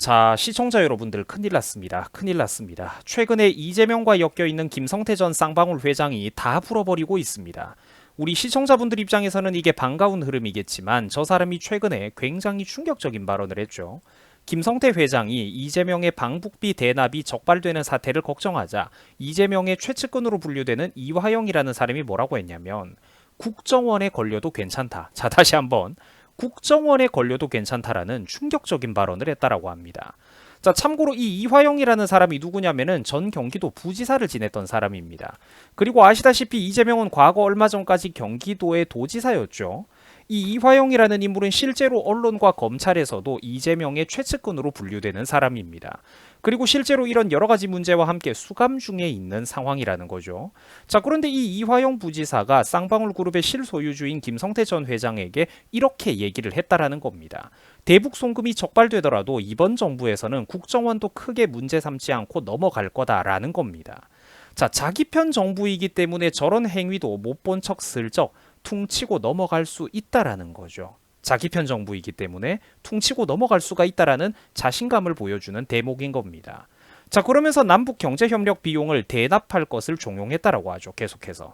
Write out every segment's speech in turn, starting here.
자, 시청자 여러분들 큰일 났습니다. 큰일 났습니다. 최근에 이재명과 엮여있는 김성태 전 쌍방울 회장이 다 풀어버리고 있습니다. 우리 시청자분들 입장에서는 이게 반가운 흐름이겠지만 저 사람이 최근에 굉장히 충격적인 발언을 했죠. 김성태 회장이 이재명의 방북비 대납이 적발되는 사태를 걱정하자 이재명의 최측근으로 분류되는 이화영이라는 사람이 뭐라고 했냐면 국정원에 걸려도 괜찮다. 자, 다시 한번 국정원에 걸려도 괜찮다라는 충격적인 발언을 했다라고 합니다. 자, 참고로 이 이화영이라는 사람이 누구냐면은 전 경기도 부지사를 지냈던 사람입니다. 그리고 아시다시피 이재명은 과거 얼마 전까지 경기도의 도지사였죠. 이 이화영이라는 인물은 실제로 언론과 검찰에서도 이재명의 최측근으로 분류되는 사람입니다. 그리고 실제로 이런 여러 가지 문제와 함께 수감 중에 있는 상황이라는 거죠. 자, 그런데 이 이화영 부지사가 쌍방울 그룹의 실소유주인 김성태 전 회장에게 이렇게 얘기를 했다라는 겁니다. 대북 송금이 적발되더라도 이번 정부에서는 국정원도 크게 문제 삼지 않고 넘어갈 거다라는 겁니다. 자, 자기 편 정부이기 때문에 저런 행위도 못 본 척 슬쩍 퉁치고 넘어갈 수 있다라는 거죠. 자기 편 정부이기 때문에 퉁치고 넘어갈 수가 있다라는 자신감을 보여주는 대목인 겁니다. 자, 그러면서 남북 경제협력 비용을 대납할 것을 종용했다라고 하죠. 계속해서.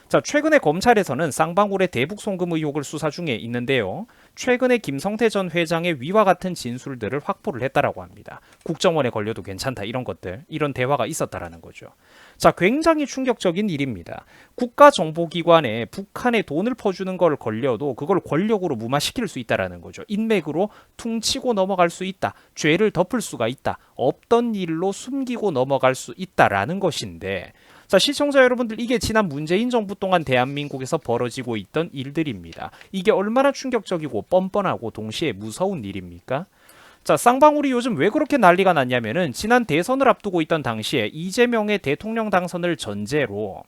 자, 최근에 검찰에서는 쌍방울의 대북 송금 의혹을 수사 중에 있는데요. 최근에 김성태 전 회장의 위와 같은 진술들을 확보를 했다라고 합니다. 국정원에 걸려도 괜찮다 이런 것들, 이런 대화가 있었다라는 거죠. 자, 굉장히 충격적인 일입니다. 국가정보기관에 북한에 돈을 퍼주는 걸 걸려도 그걸 권력으로 무마시킬 수 있다라는 거죠. 인맥으로 퉁치고 넘어갈 수 있다. 죄를 덮을 수가 있다. 없던 일로 숨기고 넘어갈 수 있다라는 것인데, 자, 시청자 여러분들, 이게 지난 문재인 정부 동안 대한민국에서 벌어지고 있던 일들입니다. 이게 얼마나 충격적이고 뻔뻔하고 동시에 무서운 일입니까? 자, 쌍방울이 요즘 왜 그렇게 난리가 났냐면은 지난 대선을 앞두고 있던 당시에 이재명의 대통령 당선을 전제로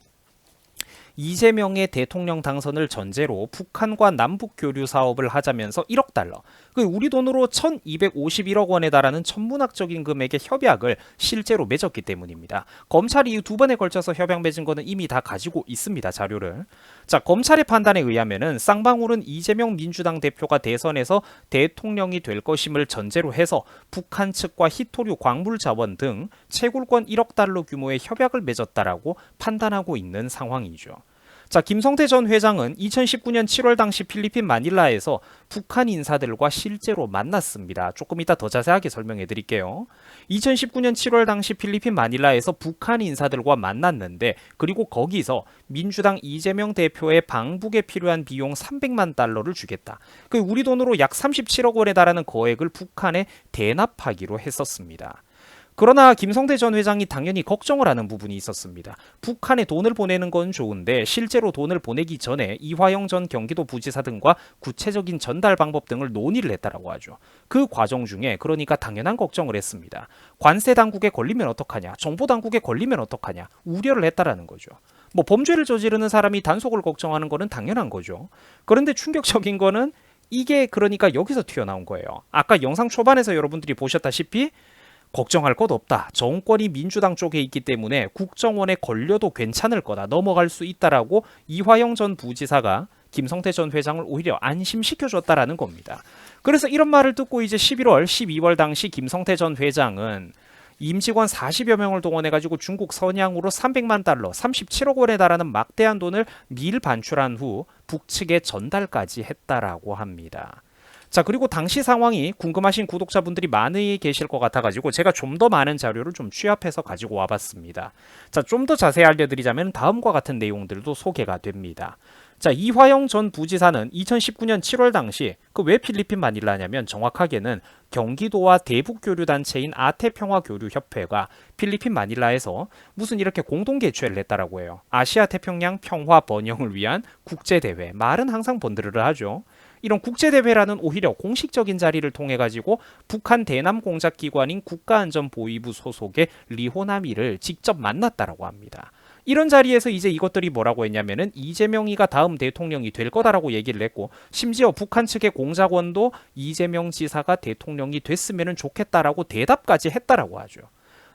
북한과 남북 교류 사업을 하자면서 1억 달러, 우리 돈으로 1251억 원에 달하는 천문학적인 금액의 협약을 실제로 맺었기 때문입니다. 검찰이 이 두 번에 걸쳐서 협약 맺은 거는 이미 다 가지고 있습니다. 자료를. 자, 검찰의 판단에 의하면은 쌍방울은 이재명 민주당 대표가 대선에서 대통령이 될 것임을 전제로 해서 북한 측과 희토류 광물 자원 등 채굴권 1억 달러 규모의 협약을 맺었다라고 판단하고 있는 상황이죠. 자, 김성태 전 회장은 2019년 7월 당시 필리핀 마닐라에서 북한 인사들과 실제로 만났습니다. 조금 이따 더 자세하게 설명해 드릴게요. 2019년 7월 당시 필리핀 마닐라에서 북한 인사들과 만났는데, 그리고 거기서 민주당 이재명 대표의 방북에 필요한 비용 300만 달러를 주겠다. 우리 돈으로 약 37억 원에 달하는 거액을 북한에 대납하기로 했었습니다. 그러나 김성태 전 회장이 당연히 걱정을 하는 부분이 있었습니다. 북한에 돈을 보내는 건 좋은데 실제로 돈을 보내기 전에 이화영 전 경기도 부지사 등과 구체적인 전달 방법 등을 논의를 했다라고 하죠. 그 과정 중에 그러니까 당연한 걱정을 했습니다. 관세 당국에 걸리면 어떡하냐, 정보 당국에 걸리면 어떡하냐, 우려를 했다라는 거죠. 범죄를 저지르는 사람이 단속을 걱정하는 거는 당연한 거죠. 그런데 충격적인 거는 이게 그러니까 여기서 튀어나온 거예요. 아까 영상 초반에서 여러분들이 보셨다시피 걱정할 것 없다. 정권이 민주당 쪽에 있기 때문에 국정원에 걸려도 괜찮을 거다. 넘어갈 수 있다라고 이화영 전 부지사가 김성태 전 회장을 오히려 안심시켜줬다라는 겁니다. 그래서 이런 말을 듣고 이제 11월, 12월 당시 김성태 전 회장은 임직원 40여 명을 동원해가지고 중국 선양으로 300만 달러, 37억 원에 달하는 막대한 돈을 미일 반출한 후 북측에 전달까지 했다라고 합니다. 자, 그리고 당시 상황이 궁금하신 구독자분들이 많이 계실 것 같아가지고 제가 좀 더 많은 자료를 좀 취합해서 가지고 와봤습니다. 자, 좀 더 자세히 알려드리자면 다음과 같은 내용들도 소개가 됩니다. 자, 이화영 전 부지사는 2019년 7월 당시 왜 필리핀 마닐라냐면 정확하게는 경기도와 대북교류단체인 아태평화교류협회가 필리핀 마닐라에서 무슨 이렇게 공동 개최를 했다라고 해요. 아시아 태평양 평화 번영을 위한 국제대회, 말은 항상 번드르르 하죠. 이런 국제대회라는 오히려 공식적인 자리를 통해 가지고 북한 대남 공작기관인 국가안전보위부 소속의 리호나미를 직접 만났다라고 합니다. 이런 자리에서 이제 이것들이 뭐라고 했냐면은 이재명이가 다음 대통령이 될 거다라고 얘기를 했고, 심지어 북한 측의 공작원도 이재명 지사가 대통령이 됐으면 좋겠다라고 대답까지 했다라고 하죠.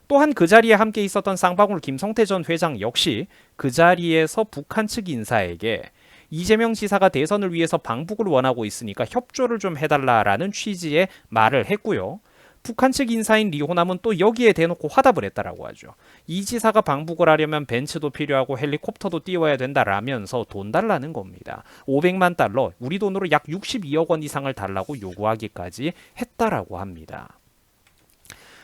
또한 그 자리에 함께 있었던 쌍방울 김성태 전 회장 역시 그 자리에서 북한 측 인사에게 이재명 지사가 대선을 위해서 방북을 원하고 있으니까 협조를 좀 해달라라는 취지의 말을 했고요. 북한 측 인사인 리호남은 또 여기에 대놓고 화답을 했다라고 하죠. 이 지사가 방북을 하려면 벤츠도 필요하고 헬리콥터도 띄워야 된다라면서 돈 달라는 겁니다. 500만 달러, 우리 돈으로 약 62억 원 이상을 달라고 요구하기까지 했다라고 합니다.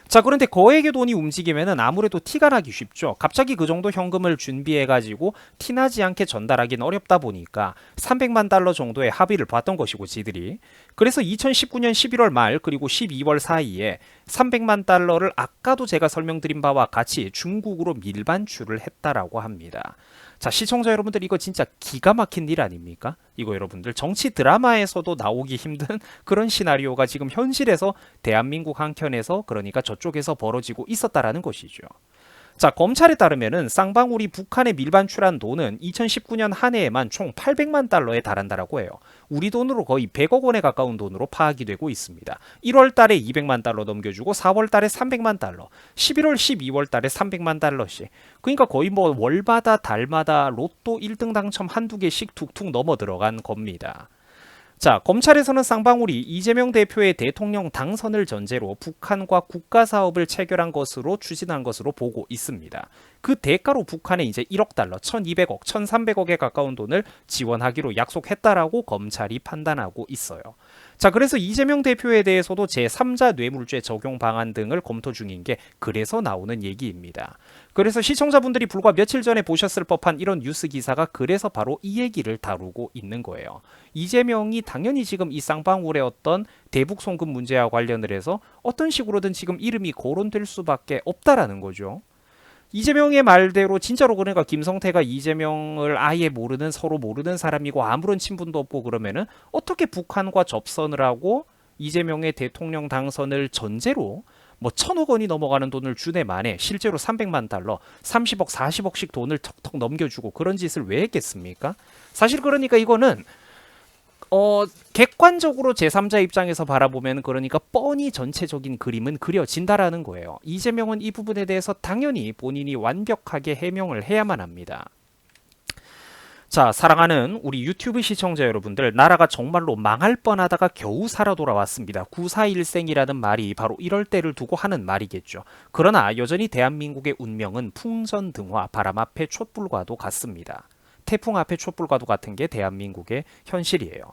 자, 그런데 거액의 돈이 움직이면은 아무래도 티가 나기 쉽죠. 갑자기 그 정도 현금을 준비해가지고 티나지 않게 전달하기는 어렵다 보니까 300만 달러 정도의 합의를 봤던 것이고 지들이. 그래서 2019년 11월 말 그리고 12월 사이에 300만 달러를 아까도 제가 설명드린 바와 같이 중국으로 밀반출을 했다라고 합니다. 자, 시청자 여러분들 이거 진짜 기가 막힌 일 아닙니까? 이거 여러분들 정치 드라마에서도 나오기 힘든 그런 시나리오가 지금 현실에서 대한민국 한켠에서 그러니까 저쪽에서 벌어지고 있었다라는 것이죠. 자, 검찰에 따르면은 쌍방울이 북한에 밀반출한 돈은 2019년 한 해에만 총 800만 달러에 달한다라고 해요. 우리 돈으로 거의 100억 원에 가까운 돈으로 파악이 되고 있습니다. 1월 달에 200만 달러 넘겨주고 4월 달에 300만 달러, 11월, 12월 달에 300만 달러씩. 그러니까 거의 뭐 월마다 달마다 로또 1등 당첨 한두 개씩 툭툭 넘어 들어간 겁니다. 자, 검찰에서는 쌍방울이 이재명 대표의 대통령 당선을 전제로 북한과 국가 사업을 체결한 것으로 추진한 것으로 보고 있습니다. 그 대가로 북한에 이제 1억 달러, 1,200억, 1,300억에 가까운 돈을 지원하기로 약속했다라고 검찰이 판단하고 있어요. 자, 그래서 이재명 대표에 대해서도 제3자 뇌물죄 적용 방안 등을 검토 중인 게 그래서 나오는 얘기입니다. 그래서 시청자분들이 불과 며칠 전에 보셨을 법한 이런 뉴스 기사가 그래서 바로 이 얘기를 다루고 있는 거예요. 이재명이 당연히 지금 이 쌍방울의 어떤 대북 송금 문제와 관련을 해서 어떤 식으로든 지금 이름이 거론될 수밖에 없다라는 거죠. 이재명의 말대로 진짜로 그러니까 김성태가 이재명을 아예 모르는 서로 모르는 사람이고 아무런 친분도 없고 그러면은 어떻게 북한과 접선을 하고 이재명의 대통령 당선을 전제로 뭐 1,000억 원이 넘어가는 돈을 주네 만에 실제로 300만 달러, 30억, 40억씩 돈을 턱턱 넘겨주고 그런 짓을 왜 했겠습니까? 사실 그러니까 이거는 객관적으로 제3자 입장에서 바라보면 그러니까 뻔히 전체적인 그림은 그려진다라는 거예요. 이재명은 이 부분에 대해서 당연히 본인이 완벽하게 해명을 해야만 합니다. 자, 사랑하는 우리 유튜브 시청자 여러분들, 나라가 정말로 망할 뻔하다가 겨우 살아 돌아왔습니다. 941생이라는 말이 바로 이럴 때를 두고 하는 말이겠죠. 그러나 여전히 대한민국의 운명은 풍전등화, 바람 앞에 촛불과도 같습니다. 태풍 앞에 촛불과도 같은 게 대한민국의 현실이에요.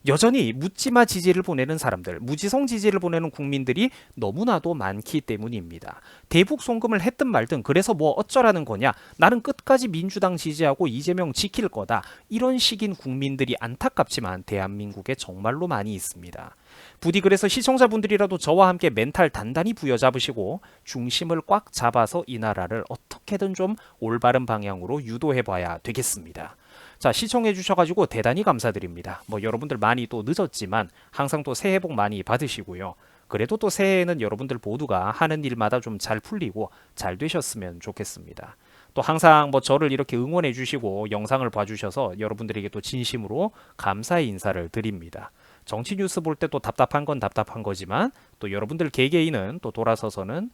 여전히 묻지마 지지를 보내는 사람들, 무지성 지지를 보내는 국민들이 너무나도 많기 때문입니다. 대북 송금을 했든 말든 그래서 뭐 어쩌라는 거냐, 나는 끝까지 민주당 지지하고 이재명 지킬 거다, 이런 식인 국민들이 안타깝지만 대한민국에 정말로 많이 있습니다. 부디 그래서 시청자분들이라도 저와 함께 멘탈 단단히 부여잡으시고 중심을 꽉 잡아서 이 나라를 어떻게든 좀 올바른 방향으로 유도해봐야 되겠습니다. 자, 시청해 주셔가지고 대단히 감사드립니다. 뭐 여러분들 많이 또 늦었지만 항상 또 새해 복 많이 받으시고요. 그래도 또 새해에는 여러분들 모두가 하는 일마다 좀 잘 풀리고 잘 되셨으면 좋겠습니다. 또 항상 뭐 저를 이렇게 응원해 주시고 영상을 봐주셔서 여러분들에게 또 진심으로 감사의 인사를 드립니다. 정치 뉴스 볼 때 또 답답한 건 답답한 거지만 또 여러분들 개개인은 또 돌아서서는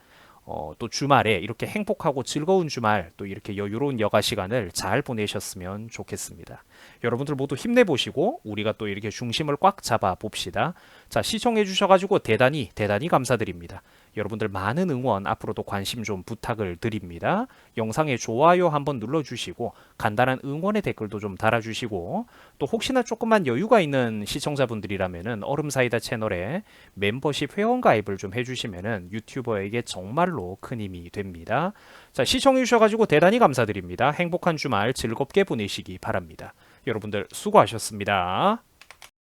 또 주말에 이렇게 행복하고 즐거운 주말 또 이렇게 여유로운 여가 시간을 잘 보내셨으면 좋겠습니다. 여러분들 모두 힘내보시고 우리가 또 이렇게 중심을 꽉 잡아 봅시다. 자, 시청해 주셔가지고 대단히 감사드립니다. 여러분들 많은 응원 앞으로도 관심 좀 부탁을 드립니다. 영상에 좋아요 한번 눌러주시고 간단한 응원의 댓글도 좀 달아주시고 또 혹시나 조금만 여유가 있는 시청자분들이라면은 얼음사이다 채널에 멤버십 회원 가입을 좀 해주시면은 유튜버에게 정말로 큰 힘이 됩니다. 자, 시청해 주셔가지고 대단히 감사드립니다. 행복한 주말 즐겁게 보내시기 바랍니다. 여러분들 수고하셨습니다.